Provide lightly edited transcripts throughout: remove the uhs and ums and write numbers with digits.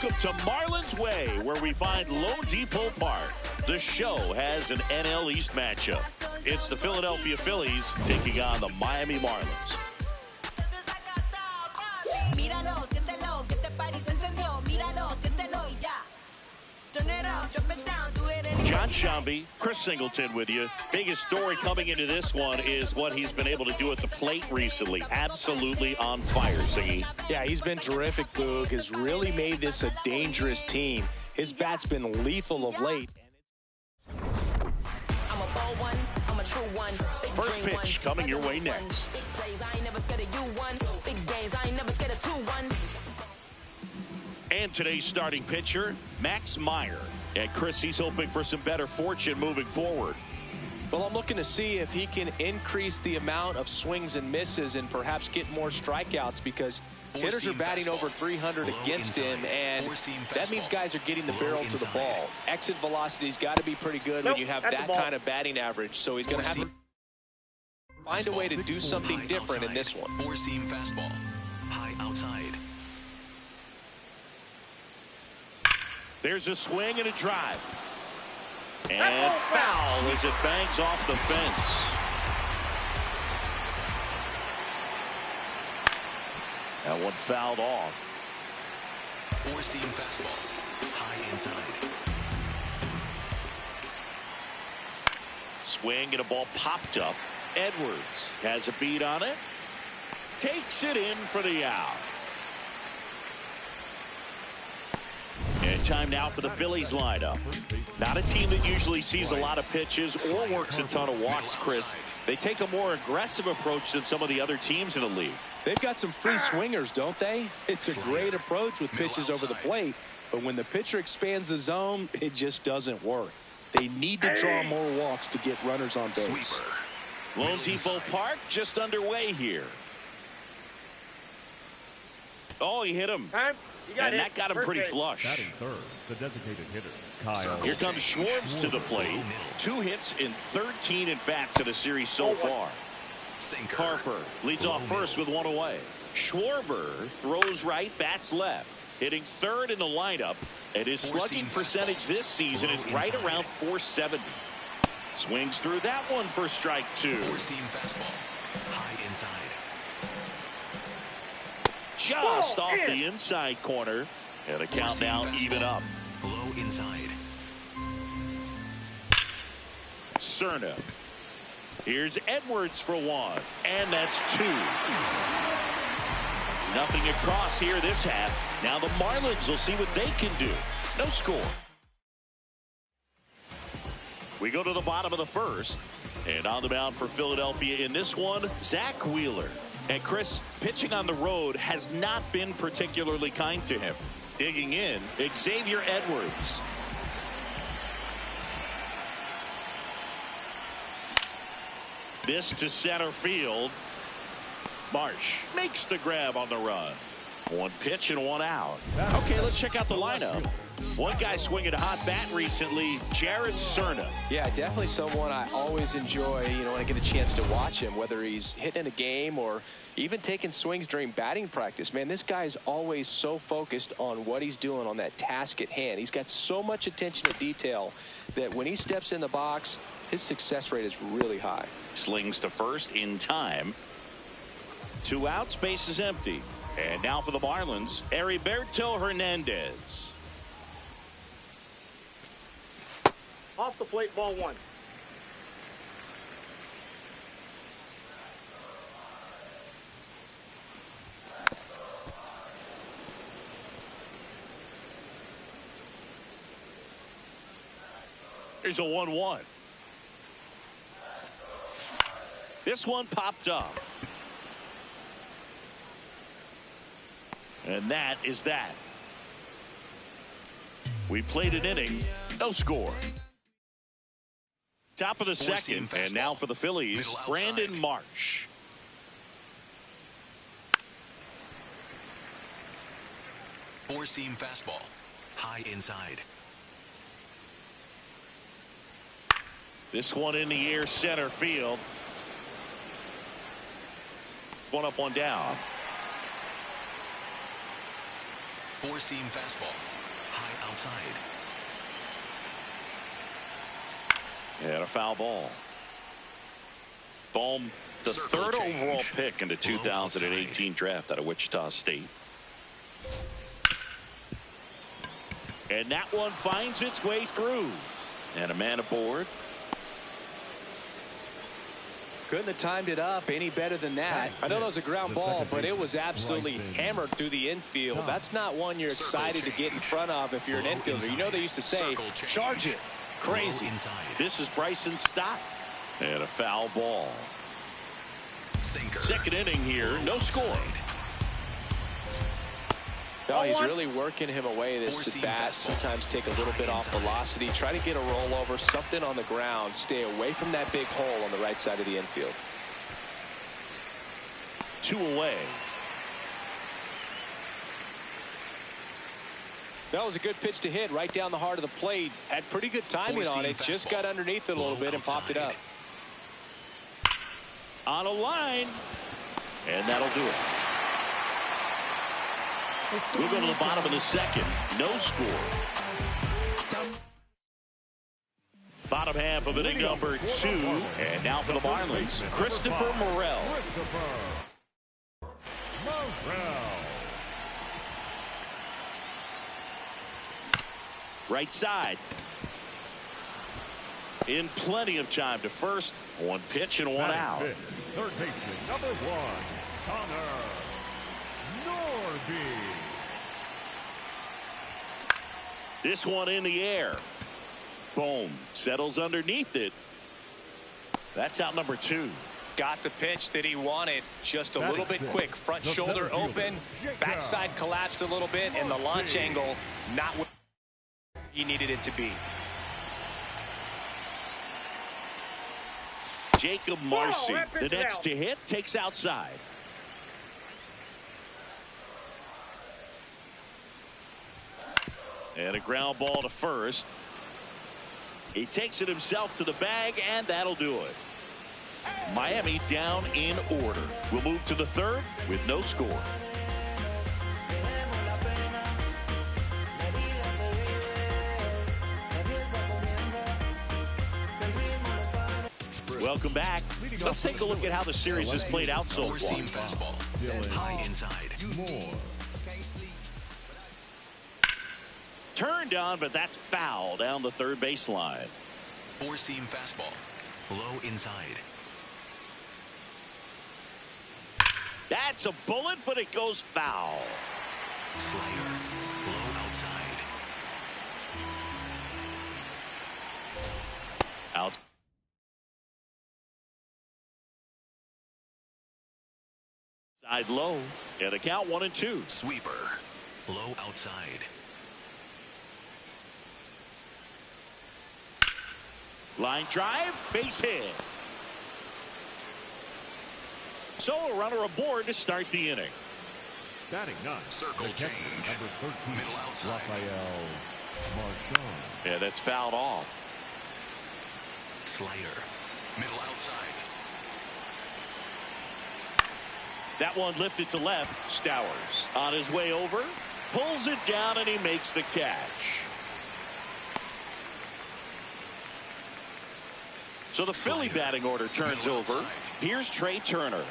Welcome to Marlins Way, where we find Lone Depot Park. The show has an NL East matchup. It's the Philadelphia Phillies taking on the Miami Marlins. John Shambi, Chris Singleton with you. Biggest story coming into this one is what he's been able to do at the plate recently. Absolutely on fire, Singy. Yeah, he's been terrific, Boog. Has really made this a dangerous team. His bat's been lethal of late. First pitch coming your way next. And today's starting pitcher, Max Meyer. And Chris, he's hoping for some better fortune moving forward. Well, I'm looking to see if he can increase the amount of swings and misses and perhaps get more strikeouts, because hitters are batting over 300 against him, and that means guys are getting the barrel to the ball. Exit velocity's got to be pretty good when you have that kind of batting average, so he's going to have to find a way to do something different in this one. Four-seam fastball, high outside. There's a swing and a drive. And foul as it bangs off the fence. That one fouled off. Four-seam fastball, high inside. Swing and a ball popped up. Edwards has a beat on it. Takes it in for the out. And time now for the Phillies lineup. Not a team that usually sees a lot of pitches or works a ton of walks, Chris. They take a more aggressive approach than some of the other teams in the league. They've got some free swingers, don't they? It's a great approach with pitches over the plate, but when the pitcher expands the zone, it just doesn't work. They need to draw more walks to get runners on base. Lone Depot Park just underway here. Oh, he hit him. And that got him pretty flush. Batting third, the designated hitter, Kyle. Here comes Schwartz to the plate. 2 hits in 13 at-bats in a series so far. Harper leads off first with 1 away. Schwarber throws right, bats left. Hitting third in the lineup, and his slugging percentage this season is right around .470. Swings through that one for strike 2. Four-seam fastball, high inside. Just off the inside corner, and a count now even up. Low inside. Cerna. Here's Edwards for 1, and that's 2. Nothing across here this half. Now the Marlins will see what they can do. No score. We go to the bottom of the first, and on the mound for Philadelphia in this one, Zach Wheeler. And Chris, pitching on the road has not been particularly kind to him. Digging in, Xavier Edwards. This to center field. Marsh makes the grab on the run. 1 pitch and 1 out. Okay, let's check out the lineup. One guy swinging a hot bat recently, Jared Cerna. Yeah, definitely someone I always enjoy, when I get a chance to watch him, whether he's hitting a game or even taking swings during batting practice. Man, this guy's always so focused on what he's doing on that task at hand. He's got so much attention to detail that when he steps in the box, his success rate is really high. Slings to first in time. 2 outs, base is empty. And now for the Marlins, Heriberto Hernandez. Off the plate, ball 1. Here's a 1-1. This one popped up. And that is that. We played an inning, no score. Top of the second, and now for the Phillies, Brandon Marsh. Four-seam fastball, high inside. This one in the air, center field. 1 up, 1 down. Four-seam fastball. High outside. And a foul ball. Bohm, the third overall pick in the 2018 draft out of Wichita State. And that one finds its way through. And a man aboard. Couldn't have timed it up any better than that. I know that was a ground ball, but it was absolutely hammered through the infield. That's not one you're excited to get in front of if you're an infielder. You know they used to say, charge it. Crazy. This is Bryson Stott. And a foul ball. Second inning here, no score. No, he's really working him away this at bat. Sometimes take a little bit off velocity. Try to get a rollover, something on the ground. Stay away from that big hole on the right side of the infield. 2 away. That was a good pitch to hit right down the heart of the plate. Had pretty good timing on it. Just got underneath it a little bit and popped it up. On a line. And that'll do it. We'll go to the bottom of the second. No score. Bottom half of inning number 2. And now for the Marlins, Christopher Morel. Right side. In plenty of time to first. One pitch and one out. Third baseman, number 1, Connor Norby. This one in the air. Boom. Settles underneath it. That's out number 2. Got the pitch that he wanted. Just a little bit quick. Front shoulder open. Backside collapsed a little bit. And the launch angle not where he needed it to be. Jacob Marcy, the next to hit, takes outside. And a ground ball to first. He takes it himself to the bag, and that'll do it. Miami down in order. We'll move to the third with no score. Welcome back. Let's take a look at how the series has played out so far. Four-seam fastball. High inside. Turned on, but that's foul down the third baseline. Four-seam fastball. Low inside. That's a bullet, but it goes foul. Slider. Low outside. Out. Side low. And a count 1-2. Sweeper. Low outside. Line drive, base hit. So a runner aboard to start the inning. Batting 9. Circle change. Number 13. Middle outside. Rafael Marchand. Yeah, that's fouled off. Slider. Middle outside. That one lifted to left. Stowers on his way over. Pulls it down and he makes the catch. So the Philly batting order turns over. Here's Trey Turner.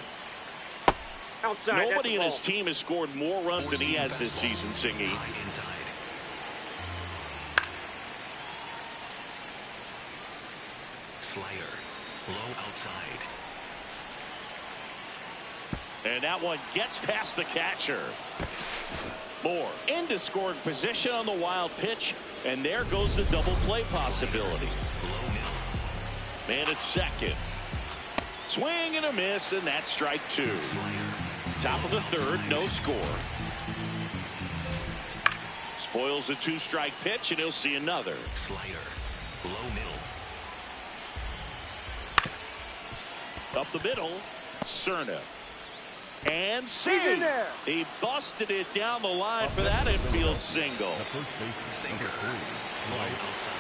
Outside. Nobody in his team has scored more runs than he has this season, Singy. High inside. Slider. Low outside. And that one gets past the catcher. Moore into scoring position on the wild pitch. And there goes the double play possibility. Low middle. Man at second. Swing and a miss, and that's strike 2. Slider. Top of the third, no score. Spoils the 2-strike pitch, and he'll see another. Slider. Low middle. Up the middle, Cerna. And see, he busted it down the line for that infield single. Sinker. Low outside.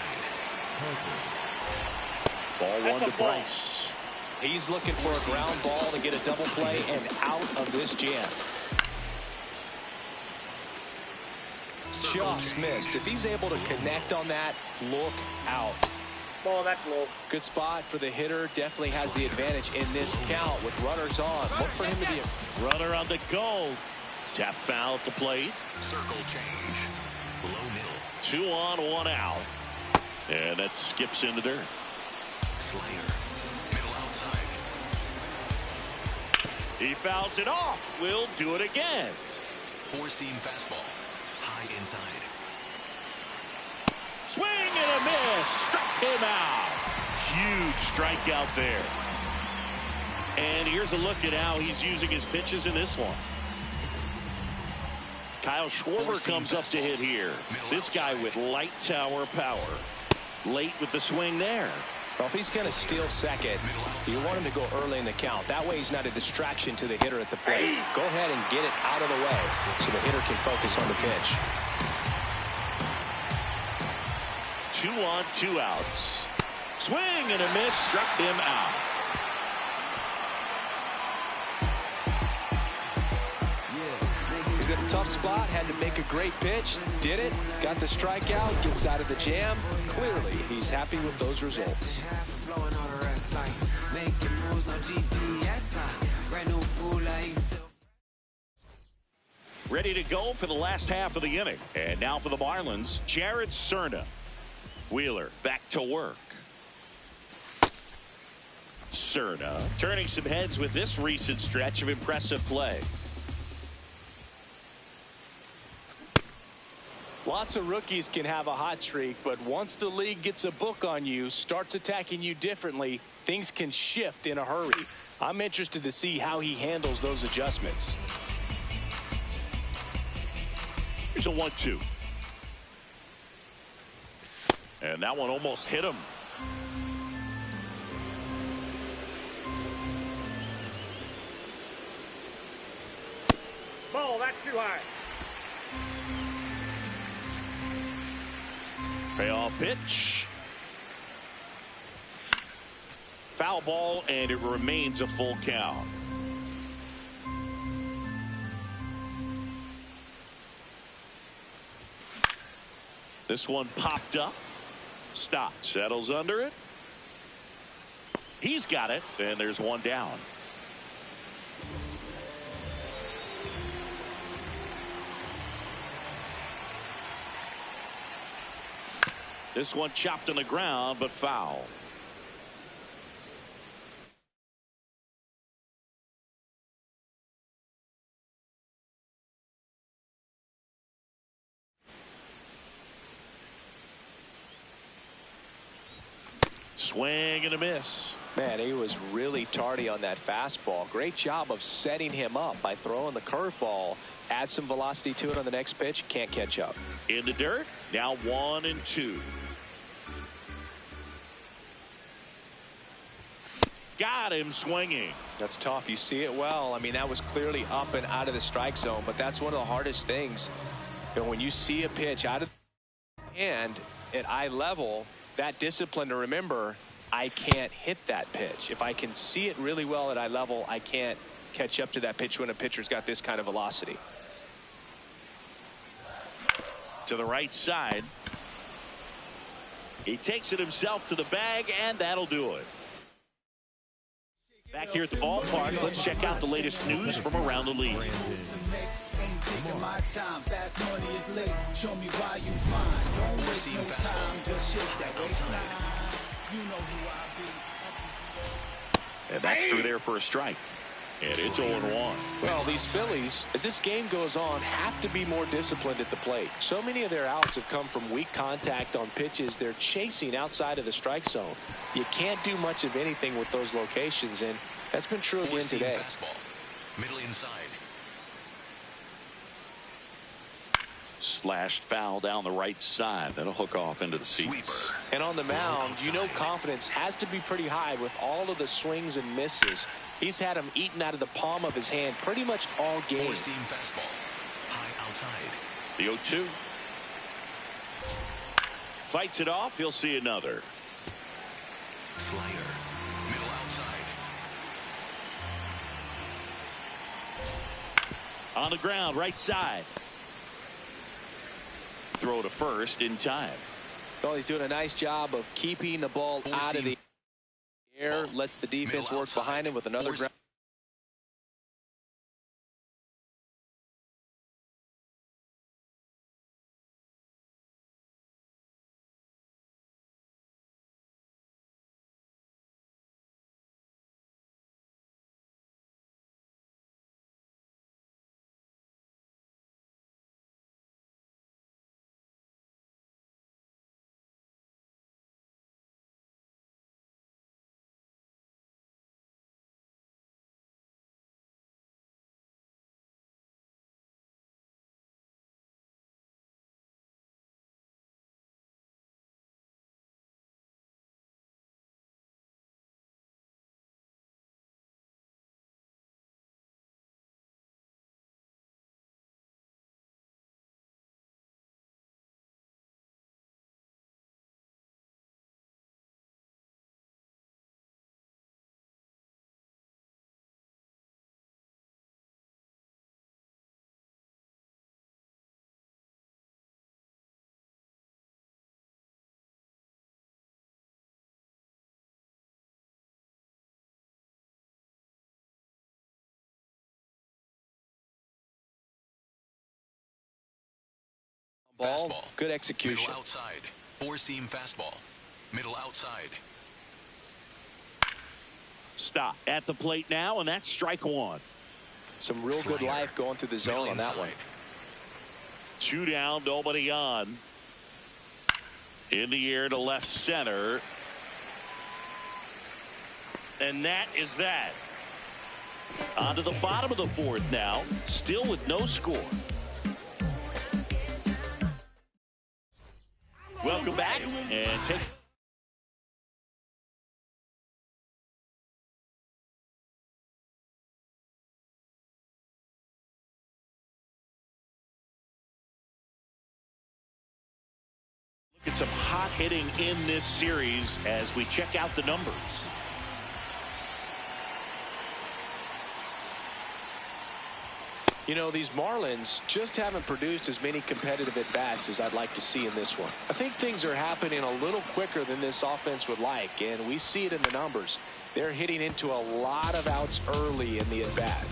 Ball 1 to Bryce. He's looking for a ground ball to get a double play and out of this jam. just missed. If he's able to connect on that, look out. Ball, that's low. Good spot for the hitter. Definitely has the advantage in this count with runners on. Look for him to be a runner on the go. Tap foul at the plate. Circle change. Low middle. 2 on, 1 out. And that skips in the dirt. Slayer. Middle outside. He fouls it off. We'll do it again. Four-seam fastball. High inside. Swing and a miss. Struck him out. Huge strikeout there. And here's a look at how he's using his pitches in this one. Kyle Schwarber comes up to hit here. This guy with light tower power. Late with the swing there. Well, if he's going to steal second, you want him to go early in the count. That way he's not a distraction to the hitter at the plate. Go ahead and get it out of the way so the hitter can focus on the pitch. 2 on, 2 outs. Swing and a miss. Struck him out. He's in a tough spot. Had to make a great pitch. Did it. Got the strikeout. Gets out of the jam. Clearly, he's happy with those results. Ready to go for the last half of the inning. And now for the Marlins, Jared Cerna. Wheeler back to work. Cerna turning some heads with this recent stretch of impressive play. Lots of rookies can have a hot streak, but once the league gets a book on you, starts attacking you differently, things can shift in a hurry. I'm interested to see how he handles those adjustments. Here's a 1-2. And that one almost hit him. Ball, that's too high. Payoff pitch. Foul ball, and it remains a full count. This one popped up. Stop. Settles under it. He's got it, and there's one down. This one chopped on the ground, but foul. Swing and a miss. Man, he was really tardy on that fastball. Great job of setting him up by throwing the curveball. Add some velocity to it on the next pitch. Can't catch up. In the dirt. Now 1-2. Got him swinging. That's tough. You see it well. I mean, that was clearly up and out of the strike zone, but that's one of the hardest things. You know, when you see a pitch out of the hand at eye level, that discipline to remember, I can't hit that pitch. If I can see it really well at eye level, I can't catch up to that pitch when a pitcher's got this kind of velocity. To the right side. He takes it himself to the bag, and that'll do it. Back here at the ballpark, let's check out the latest news from around the league. And that's through there for a strike. And it's 0-1. Well, these Phillies, as this game goes on, have to be more disciplined at the plate. So many of their outs have come from weak contact on pitches they're chasing outside of the strike zone. You can't do much of anything with those locations, and that's been true again today. Fastball. Middle inside. Slashed foul down the right side. That'll hook off into the seats. Sweeper. And on the mound, you know confidence has to be pretty high with all of the swings and misses. He's had them eaten out of the palm of his hand pretty much all game. Four-seam fastball. High outside. The 0-2. Fights it off. He'll see another. Slider. Middle outside. On the ground, right side. throw to first in time. Well, he's doing a nice job of keeping the ball out of the air. Lets the defense work behind him with another ground. Ball, good execution. Middle outside. Four-seam fastball. Middle outside. Stop at the plate now, and that's strike one. Some real good life going through the zone on that one. 2 down, nobody on. In the air to left center. And that is that. On to the bottom of the fourth now, still with no score. Welcome back, and take look at some hot hitting in this series as we check out the numbers. You know, these Marlins just haven't produced as many competitive at-bats as I'd like to see in this one. I think things are happening a little quicker than this offense would like, and we see it in the numbers. They're hitting into a lot of outs early in the at-bat.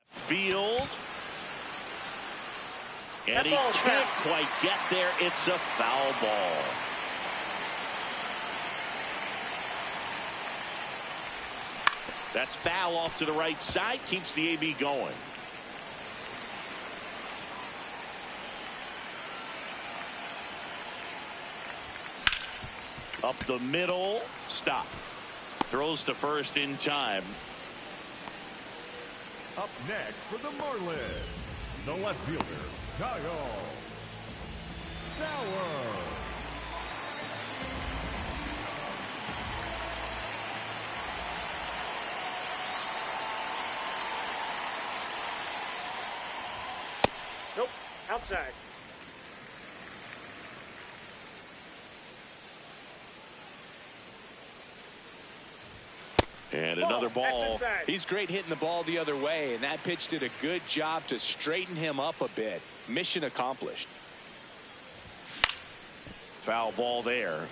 Field. And he can't quite get there. It's a foul ball. That's foul off to the right side. Keeps the AB going. Up the middle. Stop. Throws to first in time. Up next for the Marlins, the left fielder, Kyle Sauer. Nope. Outside. And another ball. He's great hitting the ball the other way, and that pitch did a good job to straighten him up a bit. Mission accomplished. Foul ball there.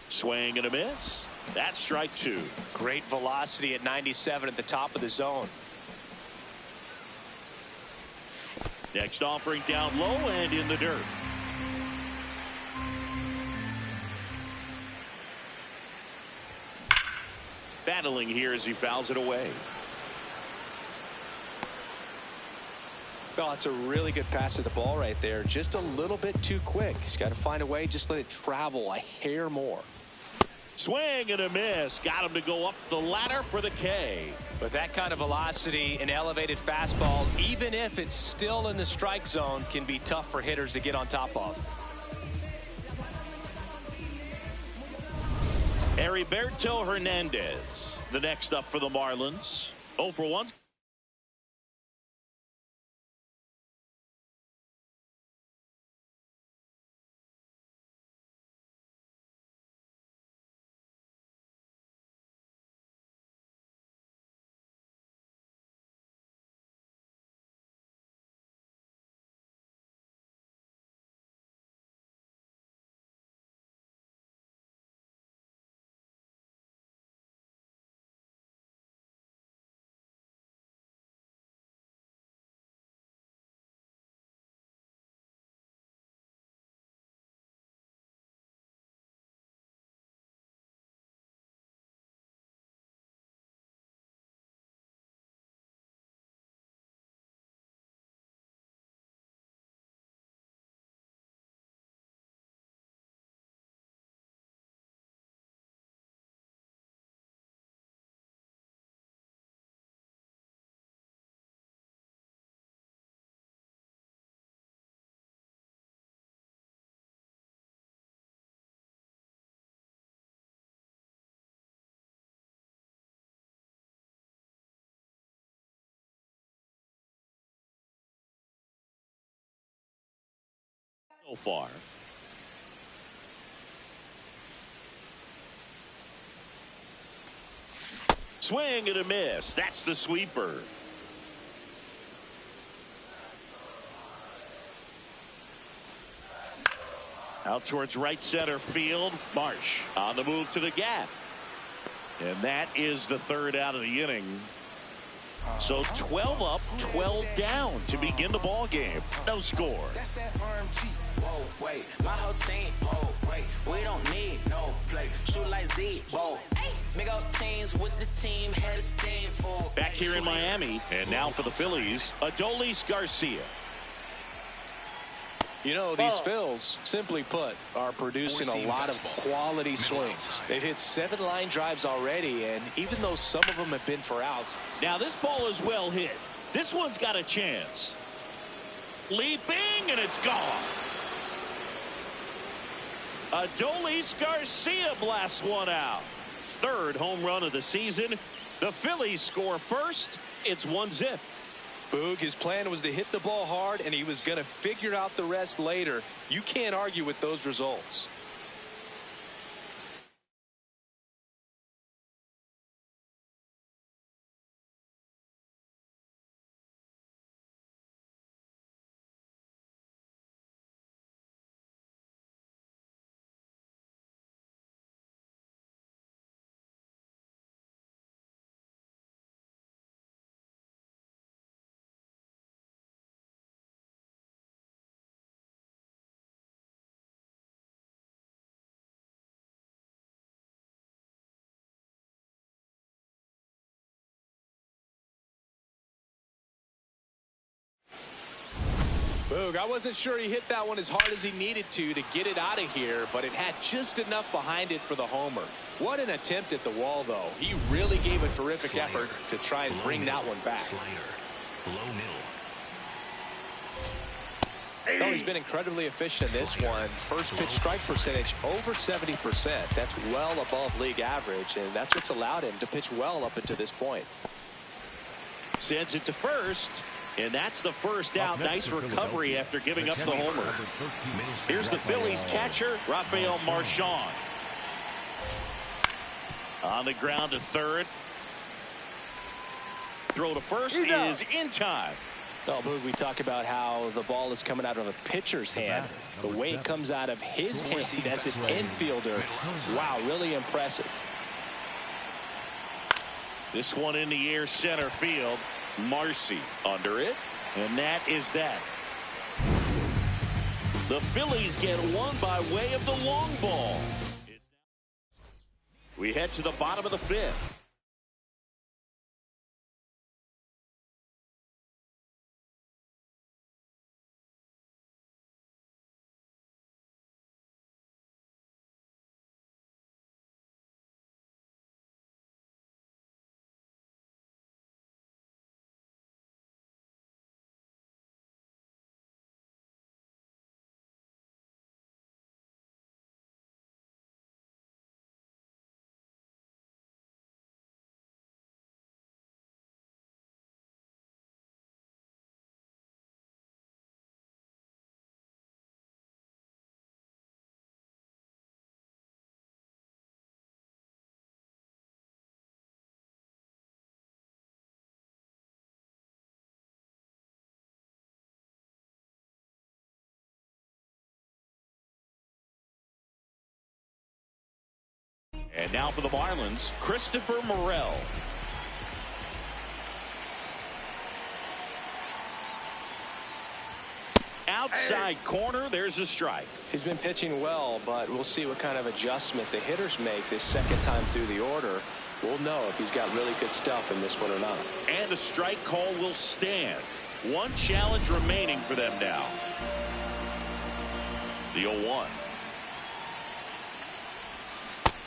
Swing and a miss. That's strike two. Great velocity at 97 at the top of the zone. Next offering down low and in the dirt. Battling here as he fouls it away. Oh, it's a really good pass of the ball right there. Just a little bit too quick. He's got to find a way. Just let it travel a hair more. Swing and a miss. Got him to go up the ladder for the K. But that kind of velocity, an elevated fastball, even if it's still in the strike zone, can be tough for hitters to get on top of. Heriberto Hernandez, the next up for the Marlins. 0 for 1. So far. Swing and a miss. That's the sweeper. Out towards right center field. Marsh on the move to the gap. And that is the third out of the inning. So 12 up, 12 down to begin the ball game. No score. That's that RMG. Whoa, wait, my whole team. Oh, wait, we don't need no play. Shoot like Z. Whoa, big old teams with the team. Head of steam for. Back here in Miami, and now for the Phillies, Adolis Garcia. You know, these Phils, simply put, are producing a lot of quality swings. They've hit 7 line drives already, and even though some of them have been for outs. Now this ball is well hit. This one's got a chance. Leaping, and it's gone. Adolis Garcia blasts one out. 3rd home run of the season. The Phillies score first. It's 1-0. Boog, his plan was to hit the ball hard, and he was going to figure out the rest later. You can't argue with those results. Boog, I wasn't sure he hit that one as hard as he needed to get it out of here, but it had just enough behind it for the homer. What an attempt at the wall, though. He really gave a terrific effort to try and bring that one back. Low middle. Well, he's been incredibly efficient in this one. First pitch strike percentage over 70%. That's well above league average, and that's what's allowed him to pitch well up until this point. Sends it to first, and that's the first out. Nice recovery after giving up the homer. Here's the Phillies catcher, Rafael Marchand. On the ground to third. Throw to first is in time. Well, Boog, we talk about how the ball is coming out of a pitcher's hand. The way it comes out of his hand as an infielder. Wow, really impressive. This one in the air, center field. Marcy under it, and that is that. The Phillies get one by way of the long ball. We head to the bottom of the fifth. And now for the Marlins, Christopher Morel. Outside corner, there's a strike. He's been pitching well, but we'll see what kind of adjustment the hitters make this second time through the order. We'll know if he's got really good stuff in this one or not. And a strike call will stand. One challenge remaining for them now. The 0-1.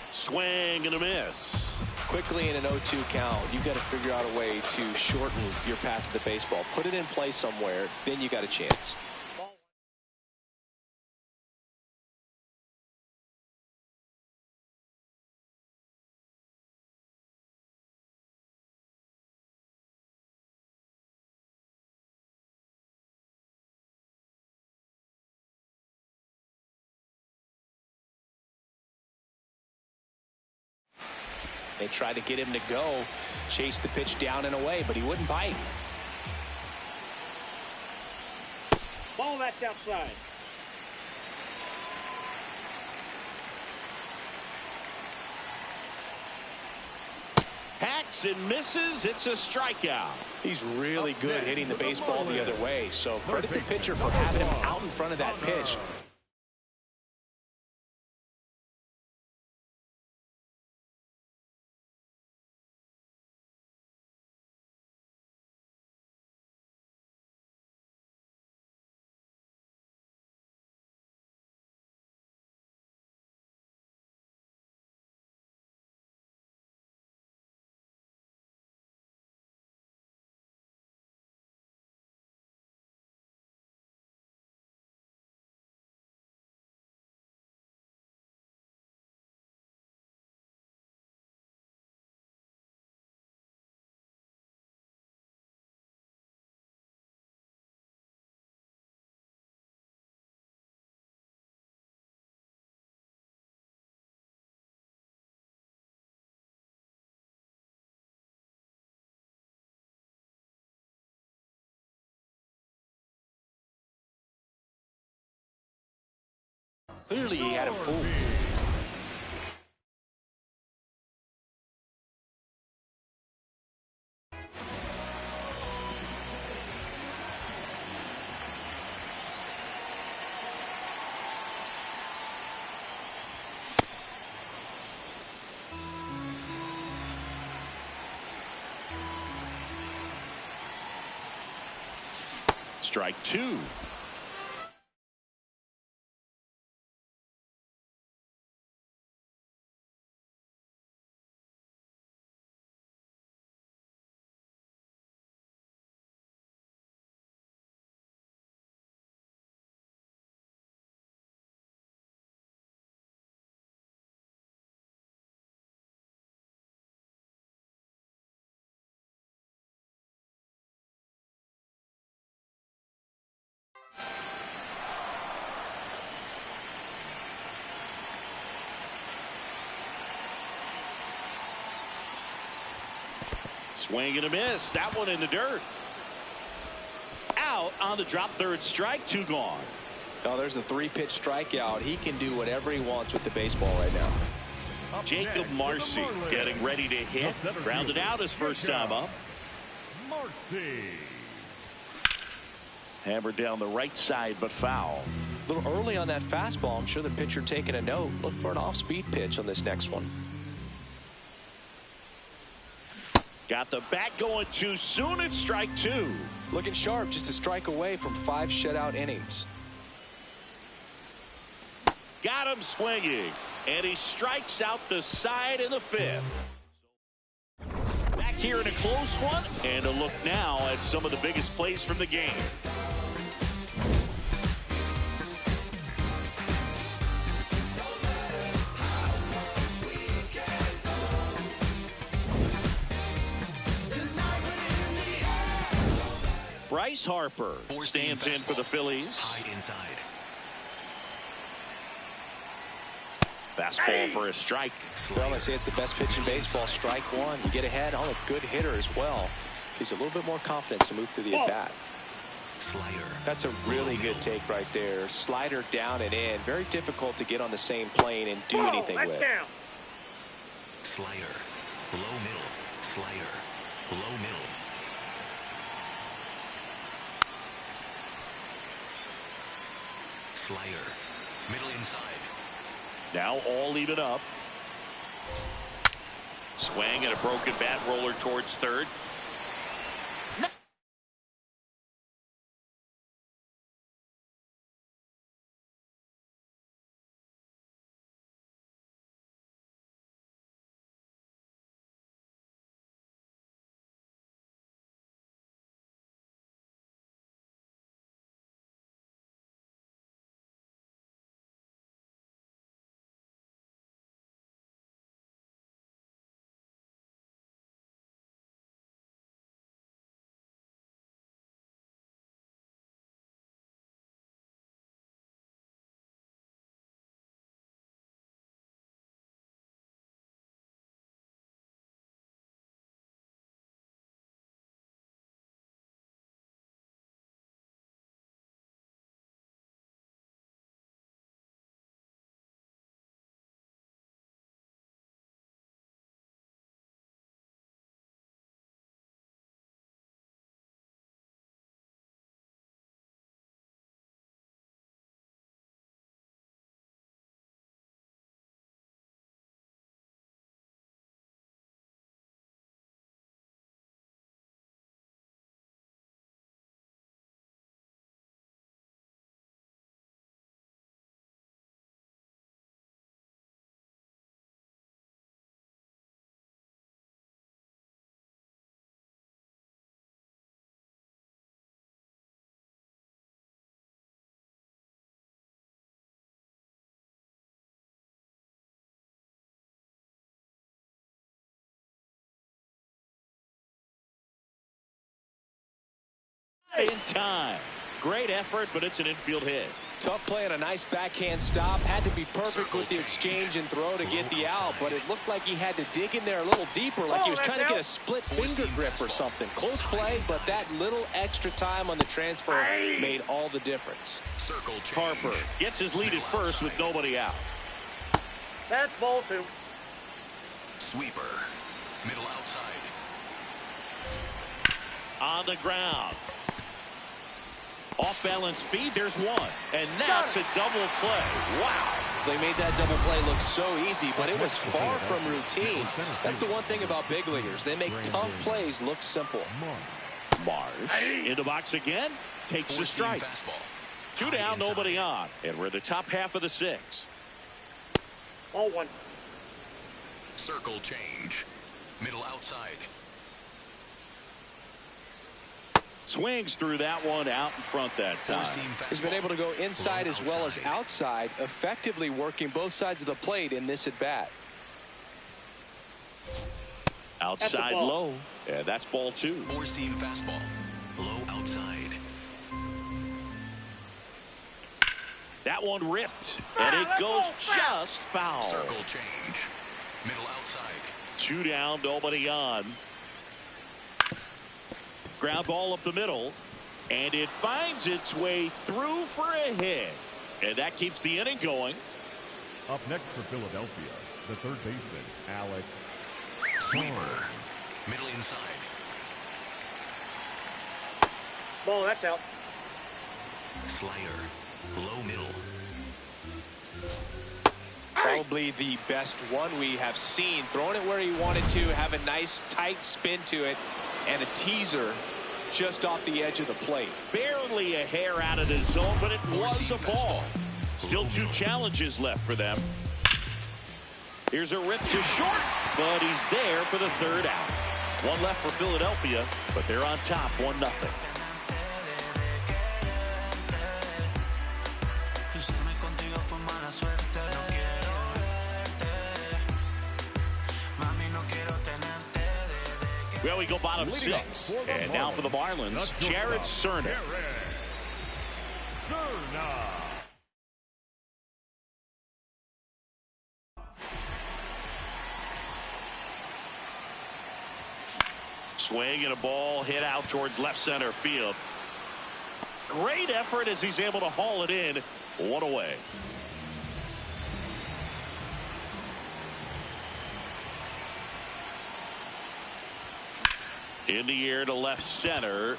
Swing and a miss. Quickly in an 0-2 count, you've got to figure out a way to shorten your path to the baseball. Put it in play somewhere, then you got a chance. They tried to get him to go, chase the pitch down and away, but he wouldn't bite. Ball, that's outside. Hacks and misses. It's a strikeout. He's really good hitting the baseball the other way, so credit the pitcher for having him out in front of that pitch. Clearly he had him fooled. Strike two. Swing and a miss. That one in the dirt. Out on the drop, third strike, 2 gone. Oh, there's a 3-pitch strikeout. He can do whatever he wants with the baseball right now. Jacob Marcy getting ready to hit. Grounded out his first time up. Marcy. Hammered down the right side, but foul. A little early on that fastball. I'm sure the pitcher taking a note. Look for an off-speed pitch on this next one. Got the bat going too soon. It's strike 2. Looking sharp, just a strike away from 5 shutout innings. Got him swinging, and he strikes out the side in the 5th. Back here in a close one, and a look now at some of the biggest plays from the game. Bryce Harper stands in for the Phillies. High inside. Fastball for a strike. Well, I say it's the best pitch in baseball. Strike 1. You get ahead on a good hitter as well. Gives you a little bit more confidence to move through the at-bat. Slider. That's a really good take right there. Slider down and in. Very difficult to get on the same plane and do anything with. Down. Slider. Low middle. Slider. Low middle. Slider. Middle inside. Now all even up. Swing and a broken bat roller towards third. In time. Great effort, but it's an infield hit. Tough play and a nice backhand stop. Had to be perfect with the exchange and throw to get the out, but it looked like he had to dig in there a little deeper, like he was trying to get a split finger grip or something. Close play, but that little extra time on the transfer made all the difference. Harper gets his lead at first with nobody out. That's ball 2. Sweeper. Middle outside. On the ground. Off balance feed, there's one. And that's a double play. Wow. They made that double play look so easy, but it was far from routine. That's the one thing about big leaguers. They make tough plays look simple. Marsh in the box again. Takes the strike. 2 down, nobody on. And we're the top half of the 6th. Ball 1. Circle change. Middle outside. Swings through that one out in front that time. He's been able to go inside as well as outside, effectively working both sides of the plate in this at bat. Outside low. Yeah, that's ball 2. Four-seam fastball. Low outside. That one ripped. And it goes just foul. Circle change. Middle outside. 2 down, nobody on. Ground ball up the middle. And it finds its way through for a hit. And that keeps the inning going. Up next for Philadelphia, the third baseman, Alex. Sweeper. Middle inside. Ball, that's out. Slider. Low middle. Probably the best one we have seen. Throwing it where he wanted to, have a nice tight spin to it, and a teaser just off the edge of the plate. Barely a hair out of the zone, but it was a ball. Still two challenges left for them. Here's a rip to short, but he's there for the third out. One left for Philadelphia, but they're on top 1-0. Well, we go bottom 6. And now for the Marlins, Jared Cerner. Swing and a ball hit out towards left center field. Great effort as he's able to haul it in. 1 away. In the air to left center.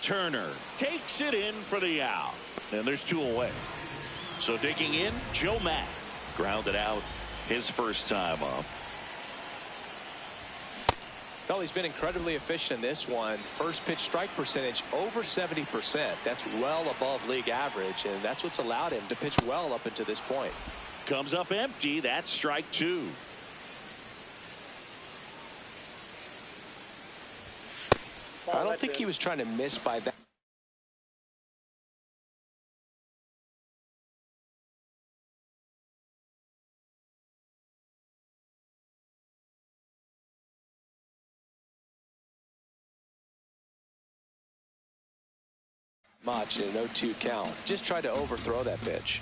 Turner takes it in for the out. And there's 2 away. So digging in, Joe Mack. Grounded out his first time up. Well, he's been incredibly efficient in this one. First pitch strike percentage over 70%. That's well above league average, and that's what's allowed him to pitch well up until this point. Comes up empty. That's strike 2. I don't think he was trying to miss by that. Much in an 0-2 count. Just tried to overthrow that pitch.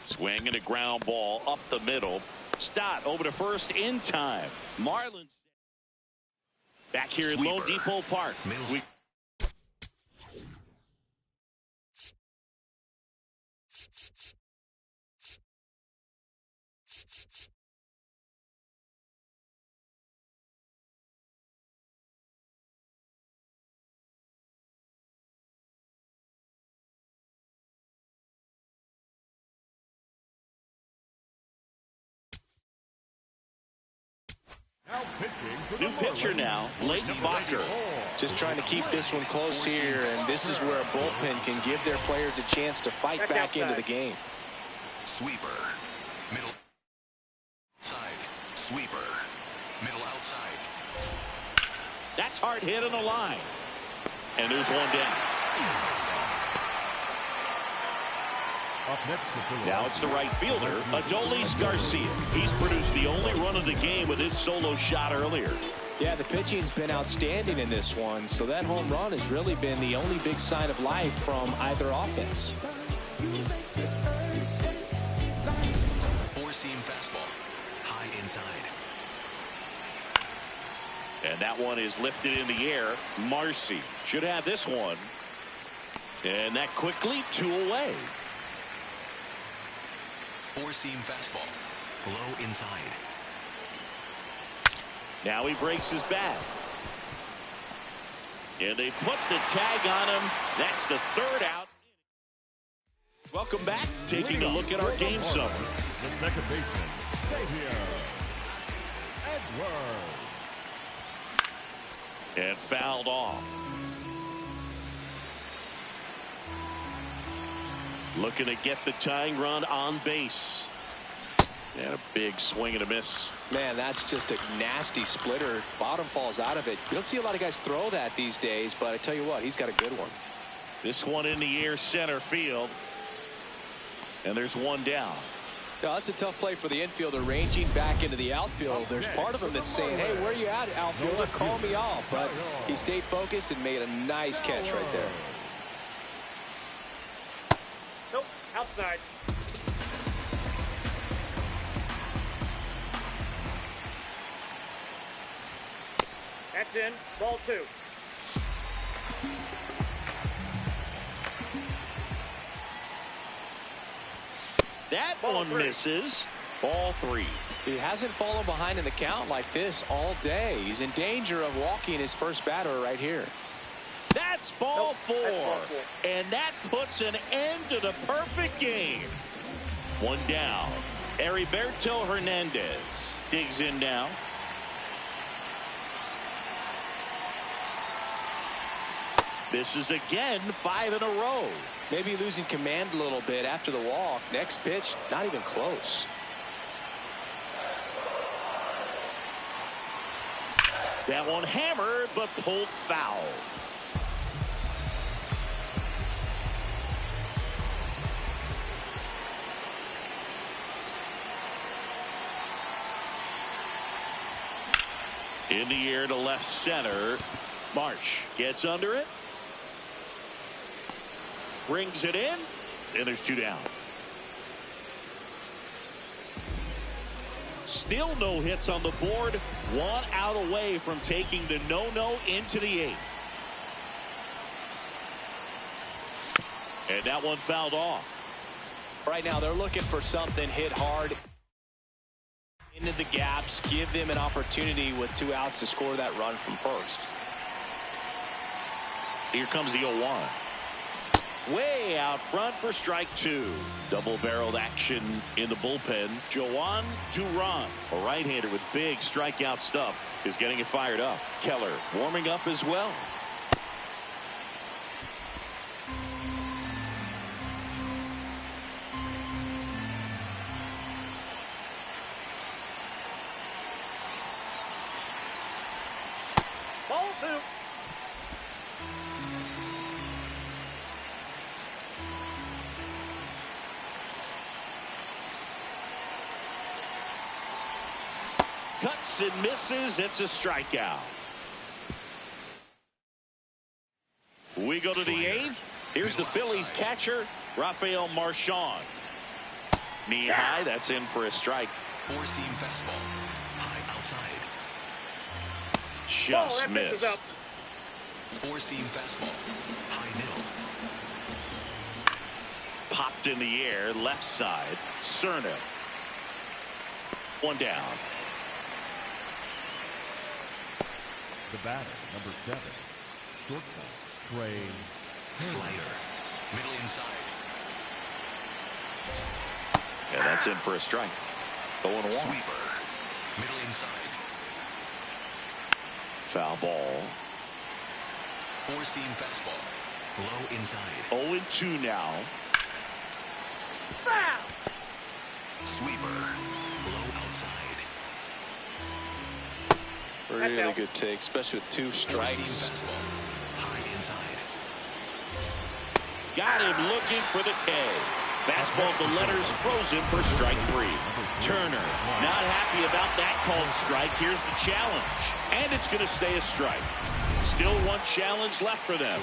Swing and a ground ball up the middle. Stott over to first in time. Marlins back here at Lone Depot Park. New pitcher now, Blake Bacher. Just trying to keep this one close here, and this is where a bullpen can give their players a chance to fight back into the game. Sweeper. Middle. Side. Sweeper. Middle outside. That's hard hit on the line. And there's one down. Up next to now it's the right fielder, Adolis Garcia. He's produced the only run of the game with his solo shot earlier. Yeah, the pitching's been outstanding in this one, so that home run has really been the only big sign of life from either offense. Four-seam fastball. High inside. And that one is lifted in the air. Marcy should have this one. And that quickly 2 away. Four-seam fastball. Low inside. Now he breaks his bat. And they put the tag on him. That's the third out. Welcome back. Taking a look at our game summary. The second baseman, Xavier Edwards. And fouled off. Looking to get the tying run on base. And a big swing and a miss. Man, that's just a nasty splitter. Bottom falls out of it. You don't see a lot of guys throw that these days, but I tell you what, he's got a good one. This one in the air, center field. And there's one down. Now, that's a tough play for the infielder, ranging back into the outfield. There's part of him that's saying, hey, where you at, outfielder? Call me off. But he stayed focused and made a nice catch right there. Nope. outside. That's in. Ball 2. That one misses. Ball 3. He hasn't fallen behind in the count like this all day. He's in danger of walking his first batter right here. That's ball 4. And that puts an end to the perfect game. One down. Heriberto Hernandez digs in now. This is again 5 in a row. Maybe losing command a little bit after the walk. Next pitch, not even close. That one hammered, but pulled foul. In the air to left center. Marsh gets under it. Brings it in. And there's 2 down. Still no hits on the board. 1 out away from taking the no-no into the 8th. And that one fouled off. Right now they're looking for something hit hard into the gaps, give them an opportunity with 2 outs to score that run from first. Here comes the 0-1. Way out front for strike 2. Double-barreled action in the bullpen. Joan Duran, a right-hander with big strikeout stuff, is getting it fired up. Keller warming up as well. Ball 2. Cuts and misses. It's a strikeout. We go to the 8th. Here's the Phillies catcher, Rafael Marchand. Knee high. That's in for a strike. 4-seam fastball. High outside. Just missed. 4-seam fastball. High middle. Popped in the air, left side. Cerna. 1 down. The batter, number 7, shortstop, Trey. Slider. Middle inside. Yeah, that's in for a strike. 0-1. Sweeper. Middle inside. Foul ball. 4-seam fastball. Low inside. 0-2 now. Foul. Sweeper. Low outside. Really good take, especially with 2 strikes. High inside. Got him looking for the K. Fastball to letters, frozen for strike 3. Turner not happy about that called strike. Here's the challenge. And it's going to stay a strike. Still 1 challenge left for them.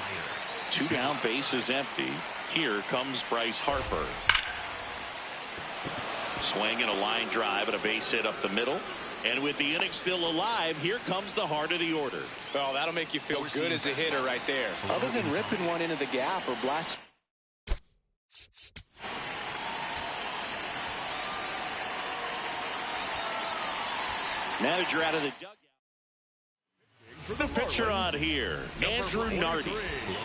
2 down, base is empty. Here comes Bryce Harper. Swinging a line drive and a base hit up the middle. And with the inning still alive, here comes the heart of the order. Well, that'll make you feel good as a hitter right there. Other than ripping one into the gap or blasting. Manager out of the dugout. The pitcher on here, Andrew Nardi.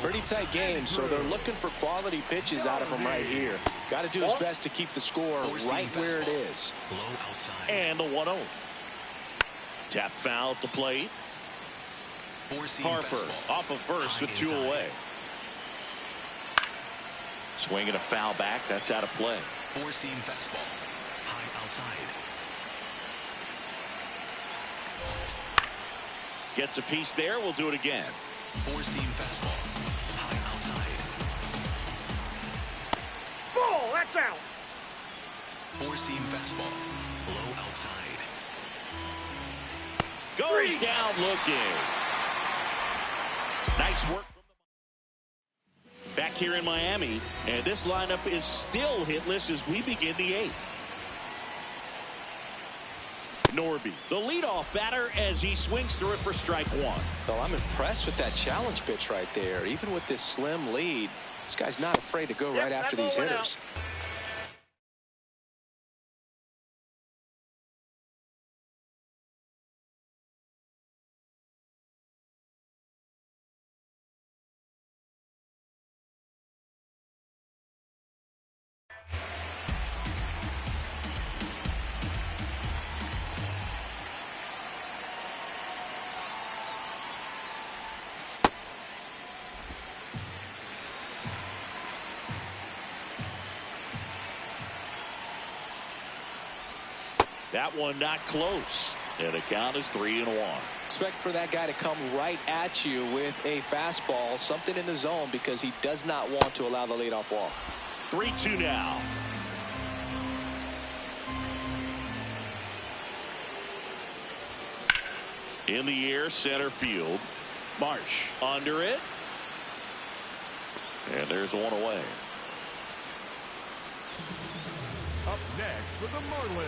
Pretty tight game, so they're looking for quality pitches out of him right here. Got to do his best to keep the score right where it is. Low outside. And the 1-0. Tap foul at the plate. Harper off of first with 2 away. Swinging a foul back. That's out of play. 4-seam fastball. High outside. Gets a piece there. We'll do it again. 4-seam fastball. High outside. Ball. That's out. 4-seam fastball. Low outside. Goes down looking. Nice work from the back here in Miami, and this lineup is still hitless as we begin the 8th. Norby, the leadoff batter, as he swings through it for strike 1. Well, I'm impressed with that challenge pitch right there. Even with this slim lead, this guy's not afraid to go right after these hitters. That one not close. And the count is 3-1. Expect for that guy to come right at you with a fastball, something in the zone, because he does not want to allow the leadoff walk. 3-2 now. In the air, center field. Marsh under it. And there's one away. Up next for the Marlins,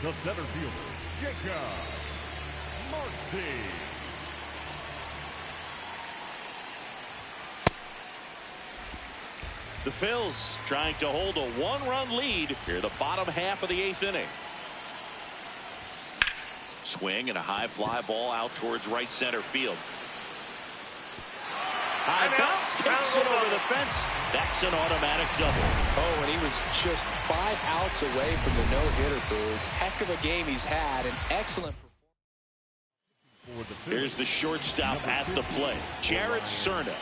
the center fielder, Jacob Marcy. The Phils trying to hold a 1-run lead here, the bottom half of the 8th inning. Swing and a high fly ball out towards right center field. High bounce takes it over the fence. That's an automatic double. Oh, and he was just 5 outs away from the no-hitter, Boog. Heck of a game he's had. An excellent performance. Here's the shortstop at the plate, Jared Cerna.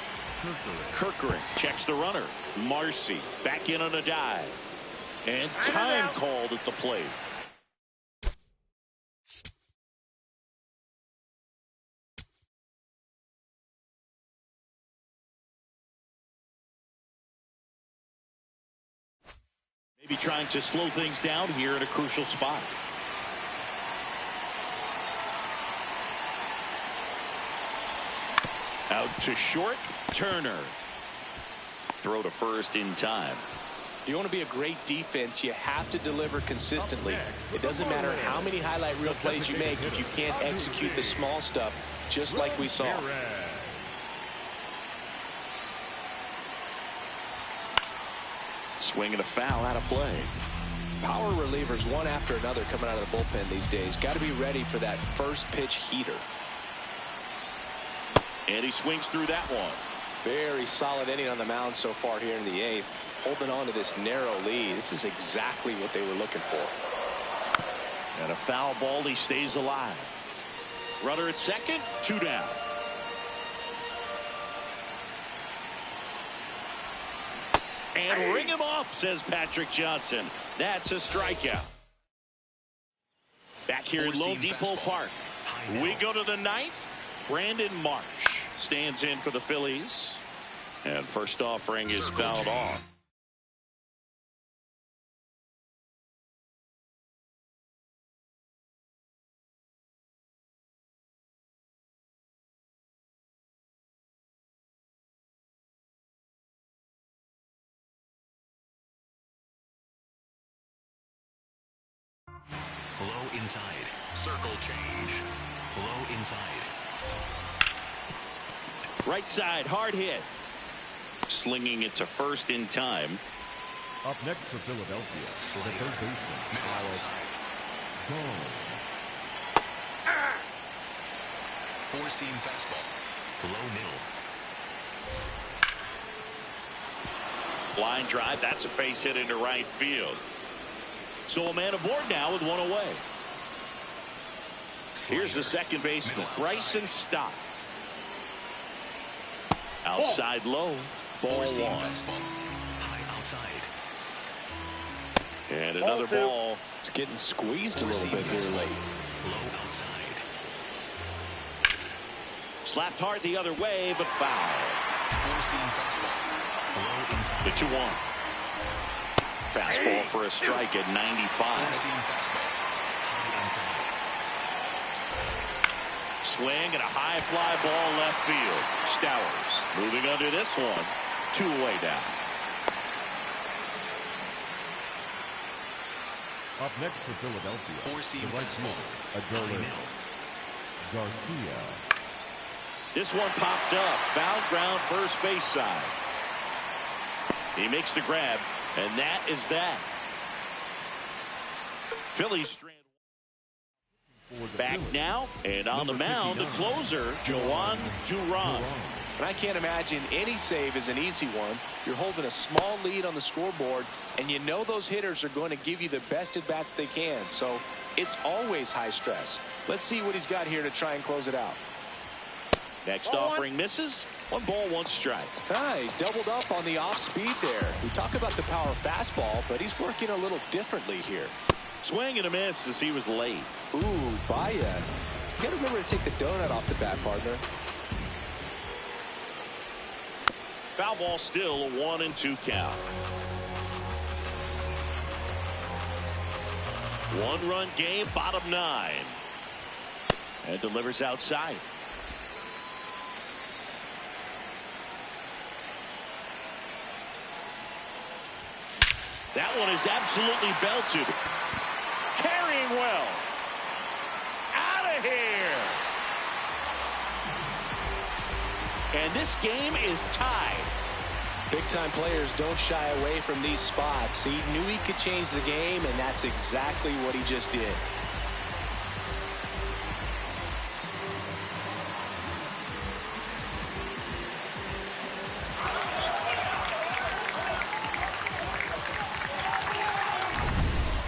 Kirkering checks the runner. Marcy back in on a dive. And time called at the plate. Maybe trying to slow things down here at a crucial spot. Out to short, Turner. Throw to first in time. If you want to be a great defense, you have to deliver consistently. It doesn't matter how many highlight reel plays you make if you can't execute the small stuff, just like we saw. Swing and a foul out of play. Power relievers one after another coming out of the bullpen these days. Got to be ready for that first pitch heater. And he swings through that one. Very solid inning on the mound so far here in the 8th. Holding on to this narrow lead. This is exactly what they were looking for. And a foul ball, he stays alive. Runner at second, 2 down. And ring him up, says Patrick Johnson. That's a strikeout. Back here in Lone Depot Park. We go to the 9th. Brandon Marsh stands in for the Phillies. And first offering is fouled off. Low inside. Circle change. Low inside. Right side, hard hit. Slinging it to first in time. Up next for Philadelphia, the third baseman, Alex Jones. Four-seam fastball. Low middle. Line drive, that's a base hit into right field. So a man aboard now with one away. Here's the second baseman, Bryson Stott. Outside low, ball 1. High outside. And another ball. It's getting squeezed a little bit here late. Low outside. Slapped hard the other way, but foul. Four-seam fastball. Low inside. The 2-1. Fastball for a strike at 95. Four-seam fastball. High inside. Swing and a high fly ball left field. Stowers moving under this one. 2 away now. Up next for Philadelphia, Four-seam the right fastball. fielder, Adolis Garcia. This one popped up. Foul ground first base side. He makes the grab, and that is that. Phillies strand back now, and on the mound, the closer, Joan Duran. And I can't imagine any save is an easy one. You're holding a small lead on the scoreboard, and you know those hitters are going to give you the best at bats they can. So it's always high stress. Let's see what he's got here to try and close it out. Next offering misses. 1 ball, 1 strike. He doubled up on the off speed there. We talk about the power fastball, but he's working a little differently here. Swing and a miss as he was late. Ooh, Baya. You got to remember to take the donut off the bat, partner. Foul ball, still a 1-2 count. 1-run game, bottom 9. And delivers outside. That one is absolutely belted. Carrying well. Out of here. And this game is tied. Big-time players don't shy away from these spots. He knew he could change the game, and that's exactly what he just did.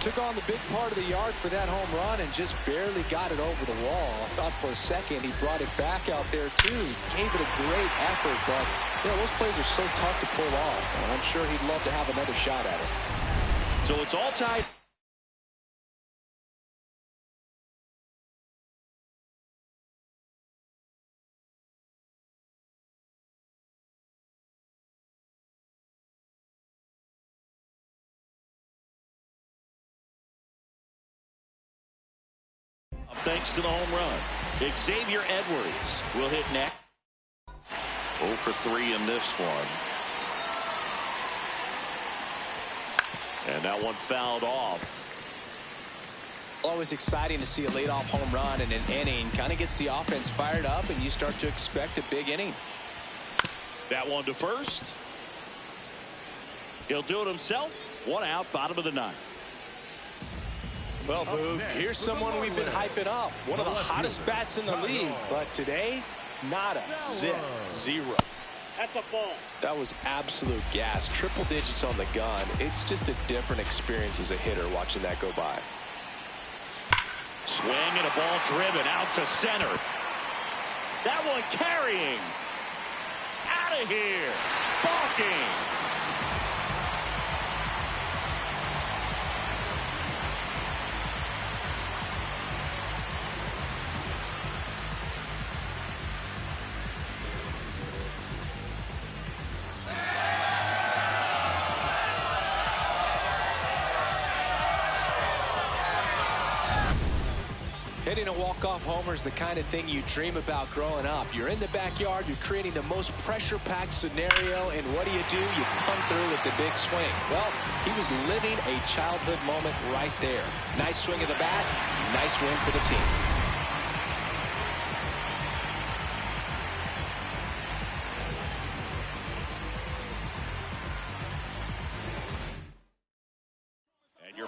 Took on the big part of the yard for that home run and just barely got it over the wall. I thought for a second he brought it back out there too. Gave it a great effort, but you know, those plays are so tough to pull off. And I'm sure he'd love to have another shot at it. So it's all tied. Thanks to the home run. Xavier Edwards will hit next. 0 for 3 in this one. And that one fouled off. Always exciting to see a leadoff home run in an inning. Kind of gets the offense fired up, and you start to expect a big inning. That one to first. He'll do it himself. 1 out, bottom of the 9th. Well, Boog, here's someone we've been hyping up. One of the hottest bats in the league. But today, nada. Zip. 0. That's a ball. That was absolute gas. Triple digits on the gun. It's just a different experience as a hitter watching that go by. Swing and a ball driven out to center. That one carrying. Out of here. Ball game. Hitting a walk-off homer is the kind of thing you dream about growing up. You're in the backyard, you're creating the most pressure-packed scenario, and what do? You come through with the big swing. Well, he was living a childhood moment right there. Nice swing of the bat, nice win for the team.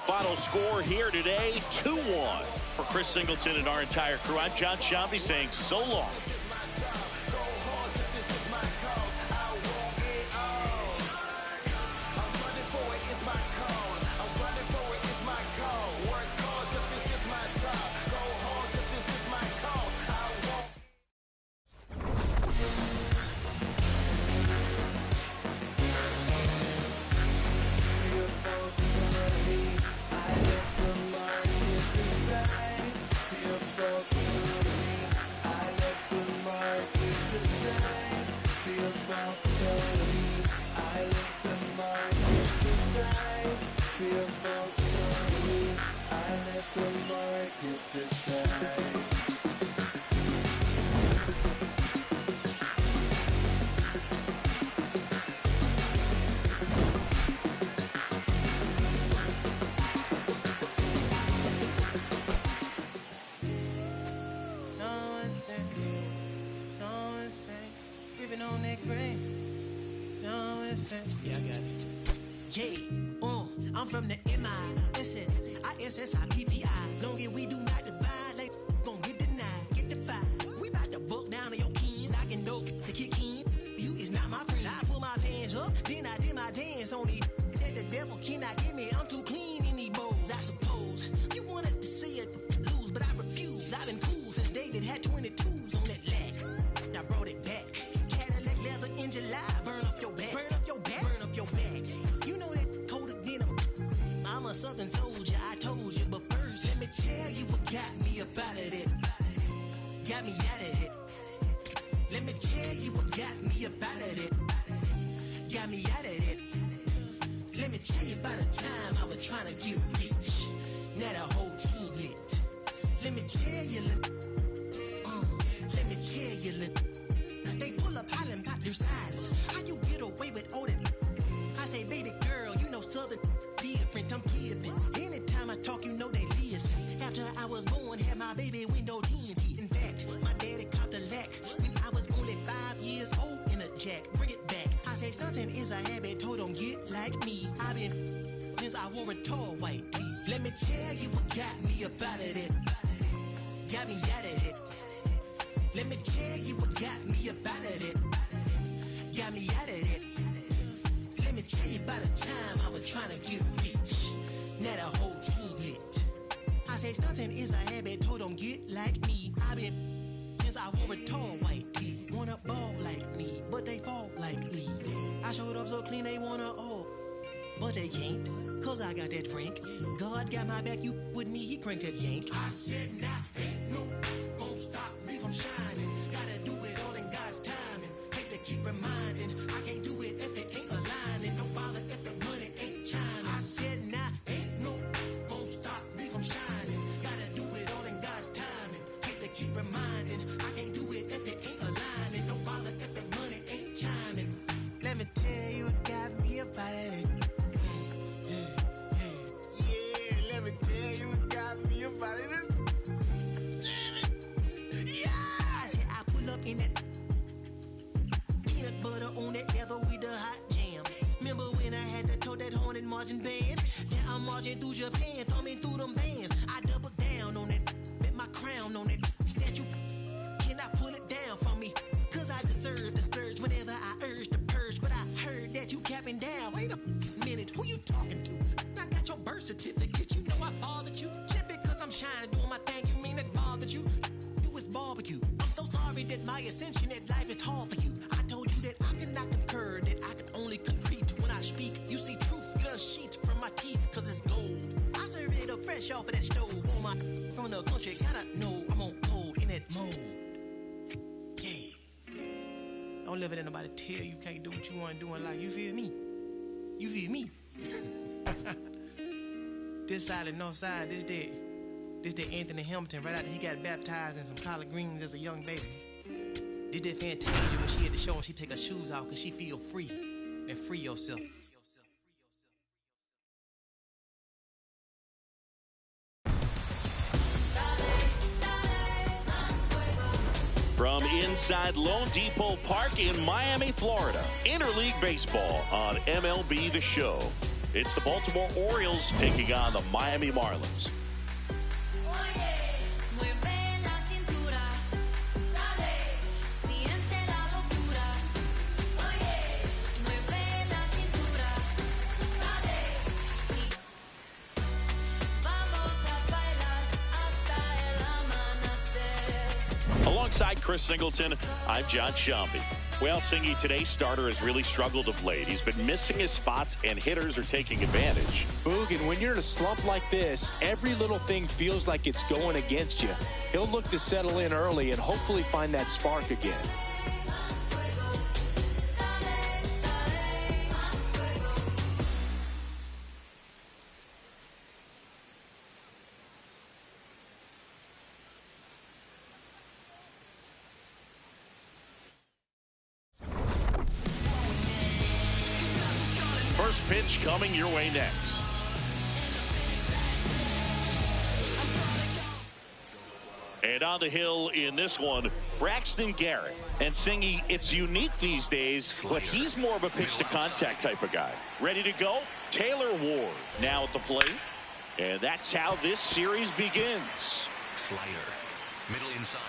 Final score here today, 2-1 for Chris Singleton and our entire crew. I'm John Shambi saying so long. See your Yeah, I got it. Yeah, I'm from the MISSISSIPPI. Long as we do not divide, like gon' get denied, get defied. We bout to book down to your kin, knocking dope to kick in. You is not my friend. I pull my pants up, then I did my dance on the. Said the devil cannot get me. I'm too clean in these bowls. I suppose you wanted to see it lose, but I refuse. I've been cool since David had 22s on that lack. I brought it back. Cadillac leather in July. Burn up your back. Burn up your back. Burn up your back. You know that colder denim. I'm a southern soldier. I told you, but first let me tell you what got me up out of it. Got me out of it. Let me tell you what got me up out of it. Got me out of it. Let me tell you about a time I was trying to get rich. Now the whole team lit. Let me tell you, let me tell you, they pull up hollering about their silence. How you get away with all that? I say, baby girl, you know southern different. I'm tipping. Anytime I talk, you know they listen. After I was born, had my baby window TNT. In fact, my daddy copped a lack when I was only 5 years old in a jack. Bring it back. I say stunting is a habit, told them get like me. I've been since I wore a tall white tee. Let me tell you what got me up out of it. Got me out of it. Let me tell you what got me up out of it. Got me out of it. Let me tell you about a time I was trying to get rich. Now the whole team lit. I say stunting is a habit, told them get like me. I've been since I wore a tall white tee. Wanna ball like me, but they fall like Lee. I showed up so clean they wanna but they can't, cause I got that drink. God got my back, you with me, he cranked that yank. I said nah, ain't no gon' stop me from shining. Gotta do it all in God's timing. Hate to keep reminding, I can't do it if it ain't aligning. Don't bother if the money ain't chiming. I said nah, ain't no gon' stop me from shining. Gotta do it all in God's timing. Hate to keep reminding, I can't do it if it ain't aligning. Don't bother if the money ain't chiming. Let me tell you what got me about it. Let me tell you what got me about it. Damn it. Yeah. I said I pull up in that peanut butter on that leather with the hot jam. Remember when I had to tow that horn and marching band? Now I'm marching through Japan, thumbing through them bands. I double down on it, bet my crown on it. Statue, can I pull it down from me? Cause I deserve the splurge whenever I urge the purge. But I heard that you capping down. Wait a minute, who you talking to? I got your birth certificate, you know I fathered you. Just because I'm shining, doing my thing, you mean it bothered you? You was barbecue. I'm so sorry that my ascension at life is hard for you. I told you that I could not concur, that I could only concrete when I speak. You see truth, get a sheet from my teeth, cause it's gold. I serve it up fresh off of that stove. On my from the country, gotta know I'm on cold in that mode. Yeah. Don't let nobody tell you can't do what you want to do in life. You feel me? You feel me? This side and north side, this the Anthony Hamilton right after he got baptized in some collard greens as a young baby. This did Fanchise when she had to show and she take her shoes off because she feel free. And free yourself. From inside Lone Depot Park in Miami, Florida, Interleague Baseball on MLB The Show. It's the Baltimore Orioles taking on the Miami Marlins. Alongside Chris Singleton, I'm John Shambi. Well, Singy, today's starter has really struggled of late. He's been missing his spots, and hitters are taking advantage. Boog, and when you're in a slump like this, every little thing feels like it's going against you. He'll look to settle in early and hopefully find that spark again. First pitch coming your way next. And on the hill in this one, Braxton Garrett. And Singy, it's unique these days, but he's more of a pitch-to-contact type of guy. Ready to go? Taylor Ward now at the plate. And that's how this series begins. Slider. Middle inside.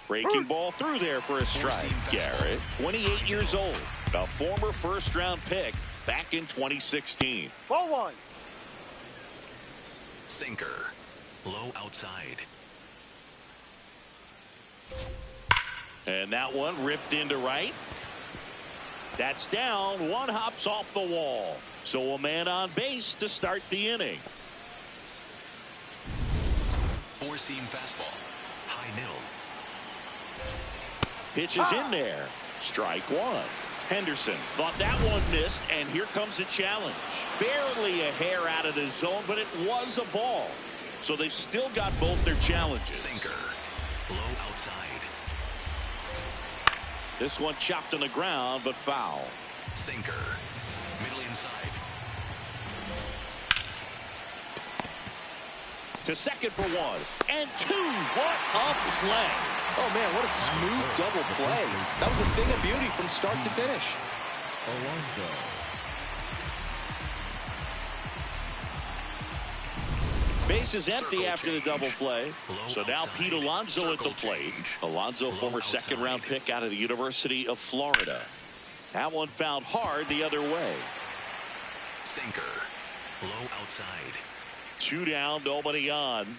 Breaking ball through there for a strike. Garrett, 28 years old, a former first-round pick back in 2016. Ball one. Sinker. Low outside. And that one ripped into right. That's down. One hops off the wall. So a man on base to start the inning. Four-seam fastball. High middle. Pitch is in there. Strike one. Henderson thought that one missed, and here comes a challenge. Barely a hair out of the zone, but it was a ball. So they've still got both their challenges. Sinker. Low outside. This one chopped on the ground, but foul. Sinker. Middle inside. To second for one. And two. What a play. Oh, man, what a smooth double play. That was a thing of beauty from start to finish. Alonso. Base is empty after the double play. So now Pete Alonso at the plate. Alonso, former second-round pick out of the University of Florida. That one fouled hard the other way. Sinker. Low outside. Two down, nobody on.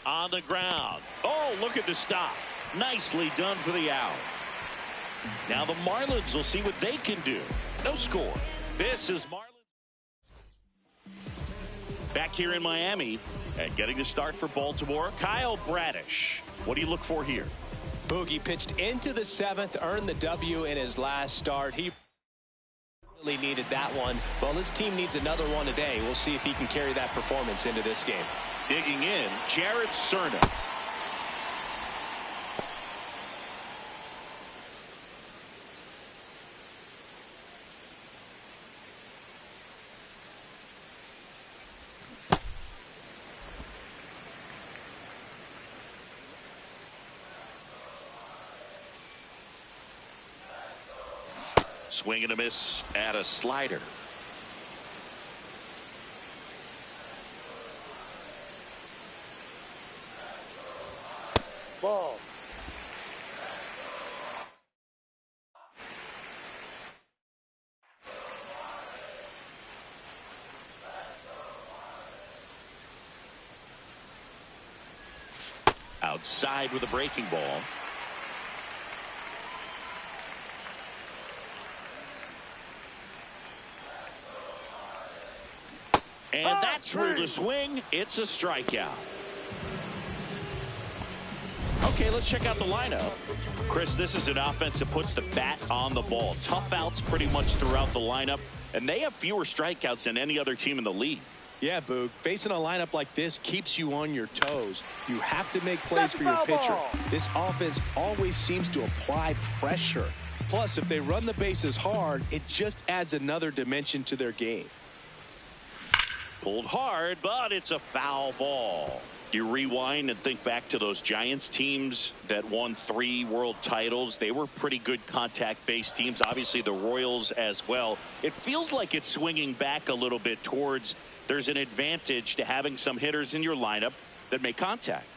On the ground. Oh, look at the stop. Nicely done for the out. Now the Marlins will see what they can do. No score. This is Marlins. Back here in Miami and getting the start for Baltimore, Kyle Bradish. What do you look for here? Boogie pitched into the seventh, earned the W in his last start. He really needed that one. Well, his team needs another one today. We'll see if he can carry that performance into this game. Digging in, Jared Cerna. Swing and a miss at a slider. Ball. Outside with a breaking ball. And that's through the swing. It's a strikeout. Okay, let's check out the lineup. Chris, this is an offense that puts the bat on the ball. Tough outs pretty much throughout the lineup, and they have fewer strikeouts than any other team in the league. Yeah, Boog. Facing a lineup like this keeps you on your toes. You have to make plays for your pitcher. This offense always seems to apply pressure. Plus, if they run the bases hard, it just adds another dimension to their game. Pulled hard, but it's a foul ball. You rewind and think back to those Giants teams that won 3 world titles. They were pretty good contact-based teams. Obviously, the Royals as well. It feels like it's swinging back a little bit towards there's an advantage to having some hitters in your lineup that make contact.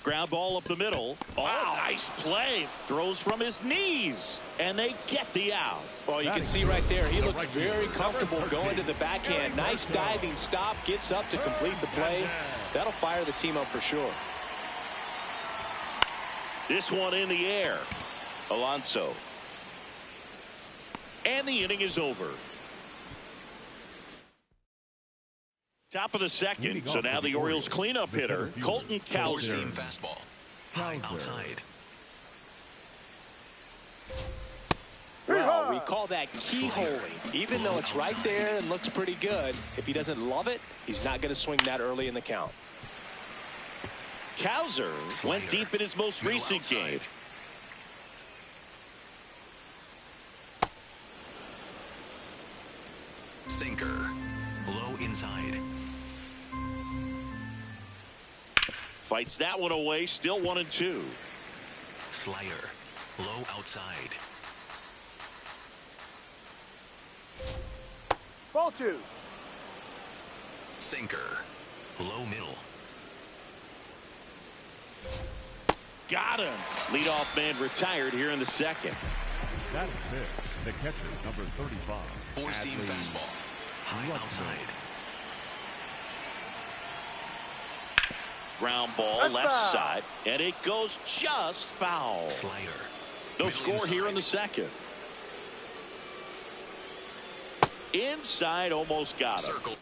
Ground ball up the middle. Oh, nice play. Throws from his knees, and they get the out. Well, you can see right there, he looks very comfortable going to the backhand. Nice diving stop, gets up to complete the play. That'll fire the team up for sure. This one in the air. Alonso. And the inning is over. Top of the second, so now the Orioles cleanup hitter, Colton Cowser. Fastball. High outside. Well, we call that keyholing. Even though it's right there and looks pretty good, if he doesn't love it, he's not going to swing that early in the count. Cowser went deep in his most recent game. Sinker. Low inside. Fights that one away. Still 1-2. Slider. Low outside. Ball 2. Sinker. Low middle. Got him. Leadoff man retired here in the second. That is big. The catcher, number 35. Four-seam fastball. High outside. Ground ball That's left foul. side, and it goes just foul. Slider. No Middle score inside. here in the second. Inside, almost got him. Circle.